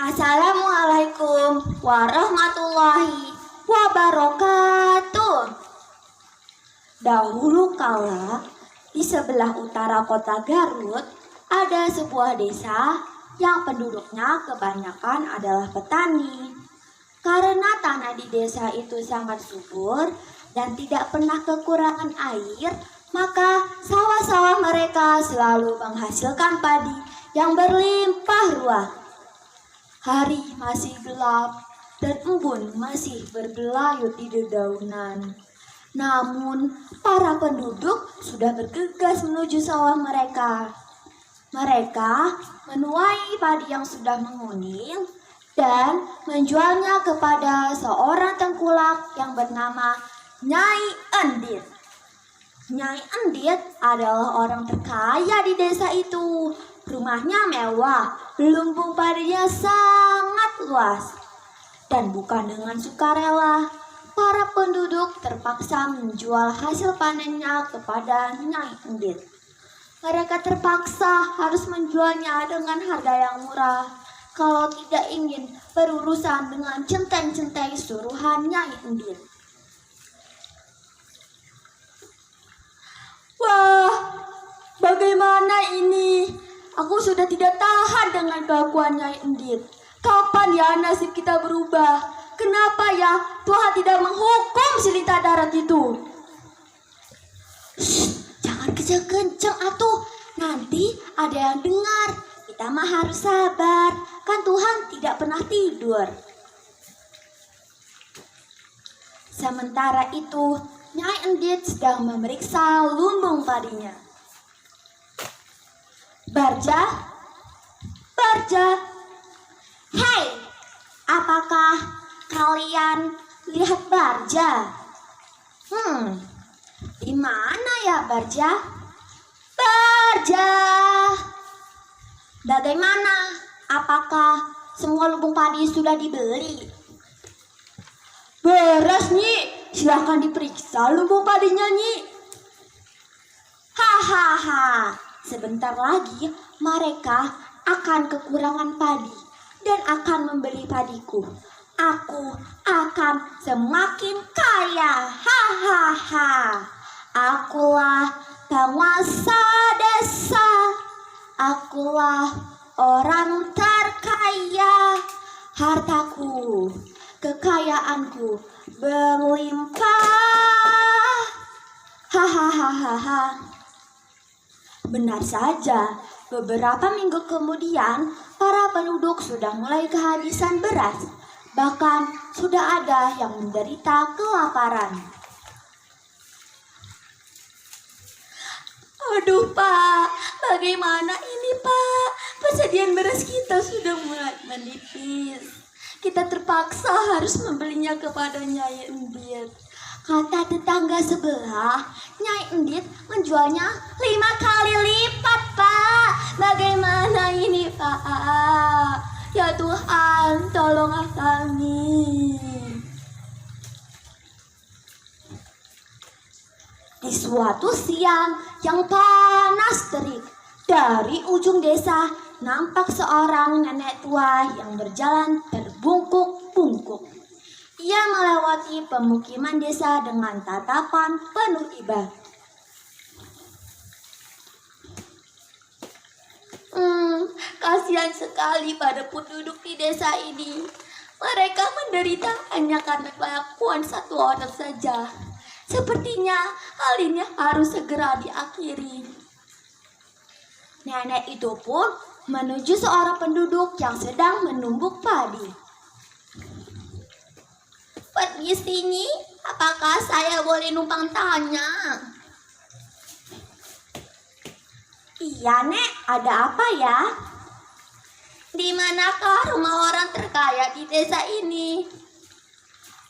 Assalamualaikum warahmatullahi wabarakatuh. Dahulu kala, di sebelah utara kota Garut, ada sebuah desa yang penduduknya kebanyakan adalah petani. Karena tanah di desa itu sangat subur dan tidak pernah kekurangan air, maka sawah-sawah mereka selalu menghasilkan padi yang berlimpah ruah. Hari masih gelap dan embun masih berbelayut di dedaunan. Namun, para penduduk sudah bergegas menuju sawah mereka. Mereka menuai padi yang sudah menguning dan menjualnya kepada seorang tengkulak yang bernama Nyai Endit. Nyai Endit adalah orang terkaya di desa itu. Rumahnya mewah, lumbung padinya sangat luas. Dan bukan dengan sukarela, para penduduk terpaksa menjual hasil panennya kepada Nyai Endit. Mereka terpaksa harus menjualnya dengan harga yang murah, kalau tidak ingin berurusan dengan centeng-centeng suruhan Nyai Endit. Wah, bagaimana ini? Aku sudah tidak tahan dengan kelakuan Nyai Endit. Kapan ya nasib kita berubah? Kenapa ya Tuhan tidak menghukum si Lita Darat itu? Shh, jangan kenceng-kenceng atuh. Nanti ada yang dengar. Kita mah harus sabar. Kan Tuhan tidak pernah tidur. Sementara itu, Nyai Endit sedang memeriksa lumbung padinya. Barja, hei, apakah kalian lihat Barja? Di mana ya Barja? Barja, bagaimana? Apakah semua lumbung padi sudah dibeli? Beres, Nyi. Silahkan diperiksa lumbung padinya, Nyi. Hahaha. Sebentar lagi mereka akan kekurangan padi dan akan membeli padiku. Aku akan semakin kaya. Hahaha. Akulah penguasa desa. Akulah orang terkaya. Hartaku, kekayaanku berlimpah. Hahaha. Benar saja, beberapa minggu kemudian para penduduk sudah mulai kehabisan beras. Bahkan sudah ada yang menderita kelaparan. Aduh Pak, bagaimana ini Pak? Persediaan beras kita sudah mulai menipis. Kita terpaksa harus membelinya kepada Nyai Endit. Kata tetangga sebelah, Nyai Endit menjualnya 5 kali lipat, Pak. Bagaimana ini, Pak? Ya Tuhan, tolonglah kami. Di suatu siang yang panas terik, dari ujung desa nampak seorang nenek tua yang berjalan terbungkuk-bungkuk. Ia melewati pemukiman desa dengan tatapan penuh iba. Kasihan sekali pada penduduk di desa ini. Mereka menderita hanya karena kelakuan satu orang saja. Sepertinya hal ini harus segera diakhiri. Nenek itu pun menuju seorang penduduk yang sedang menumbuk padi. Permisi, Nyi, apakah saya boleh numpang tanya? Iya, Nek, ada apa ya? Di manakah rumah orang terkaya di desa ini?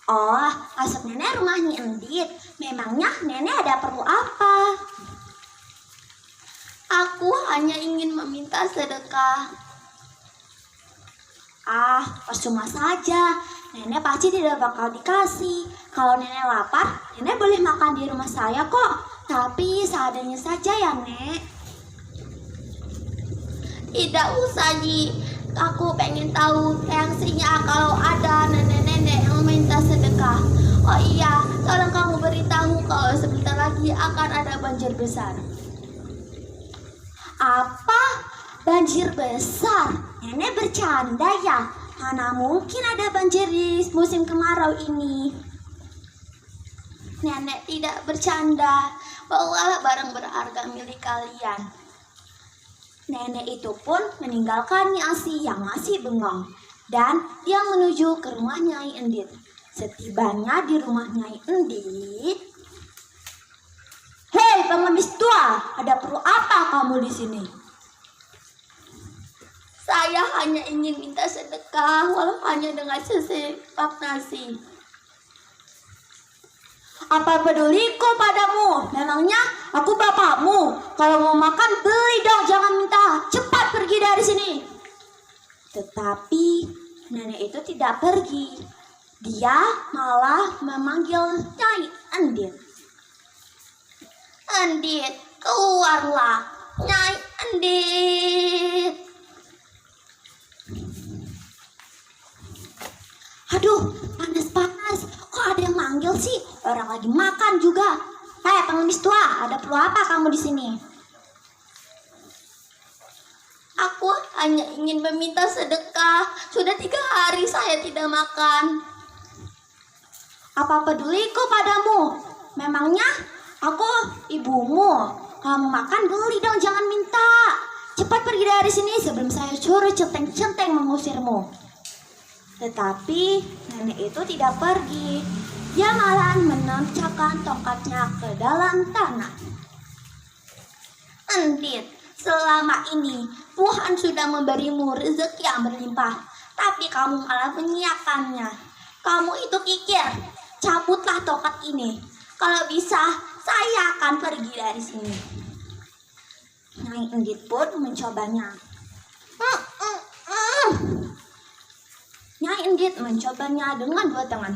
Oh, maksud Nenek rumah Nyi Endit. Memangnya Nenek ada perlu apa? Aku hanya ingin meminta sedekah. Percuma saja. Nenek pasti tidak bakal dikasih. Kalau Nenek lapar, Nenek boleh makan di rumah saya kok. Tapi seadanya saja ya, Nek. Tidak usah, Nyi. Aku pengen tahu reaksinya kalau ada nenek-nenek yang minta sedekah. Oh iya, tolong kamu beritahu kalau sebentar lagi akan ada banjir besar. Apa? Banjir besar? Nenek bercanda ya? Mana mungkin ada banjir di musim kemarau ini? Nenek tidak bercanda. Bawalah barang berharga milik kalian. Nenek itu pun meninggalkan Nyai yang masih bengong. Dan dia menuju ke rumah Nyai Endit. Setibanya di rumah Nyai Endit, "Hei pengemis tua, ada perlu apa kamu di sini?" "Saya hanya ingin minta sedekah, walau hanya dengan sesipap nasi." "Apa peduliku padamu? Memangnya aku bapakmu? Kalau mau makan beli dong, jangan minta. Cepat pergi dari sini." Tetapi nenek itu tidak pergi. Dia malah memanggil Nyai Endit. "Endit, keluarlah. Nyai Endit." "Aduh, panas-panas. Kok ada yang manggil sih? Orang lagi makan juga. Hei pengemis tua, ada perlu apa kamu di sini?" "Aku hanya ingin meminta sedekah. Sudah 3 hari saya tidak makan." "Apa peduliku padamu? Memangnya aku ibumu? Kamu makan beli dong, jangan minta. Cepat pergi dari sini sebelum saya suruh centeng-centeng mengusirmu." Tetapi nenek itu tidak pergi. Dia malah menancapkan tongkatnya ke dalam tanah. "Endit, selama ini Tuhan sudah memberimu rezeki yang berlimpah, tapi kamu malah menyiakannya. Kamu itu kikir. Cabutlah tongkat ini. Kalau bisa, saya akan pergi dari sini." Nyai Endit pun mencobanya. Nyai Endit mencobanya dengan 2 tangan.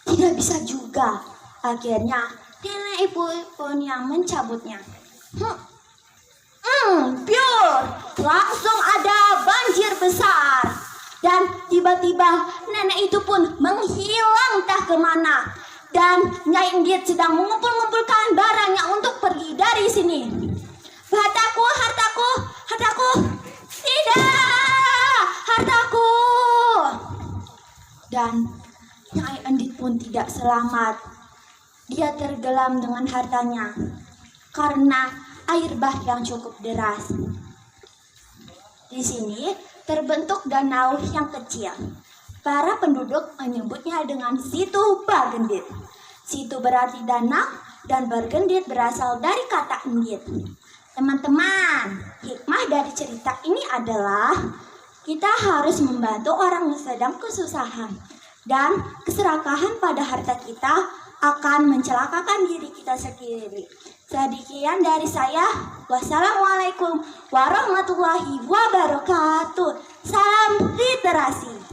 Tidak bisa juga. Akhirnya nenek ibu pun yang mencabutnya. Pure, langsung ada banjir besar. Dan tiba-tiba nenek itu pun menghilang entah kemana. Dan Nyai Endit sedang mengumpulkan barangnya untuk pergi dari sini. "Hartaku, hartaku, hartaku. Tidak, hartaku." Dan Nyai Endit pun tidak selamat. Dia tenggelam dengan hartanya karena air bah yang cukup deras. Di sini terbentuk danau yang kecil. Para penduduk menyebutnya dengan Situ Bargendit. Situ berarti danau dan Bargendit berasal dari kata endit. Teman-teman, hikmah dari cerita ini adalah kita harus membantu orang yang sedang kesusahan. Dan keserakahan pada harta kita akan mencelakakan diri kita sendiri. Sekian dari saya. Wassalamualaikum warahmatullahi wabarakatuh. Salam literasi.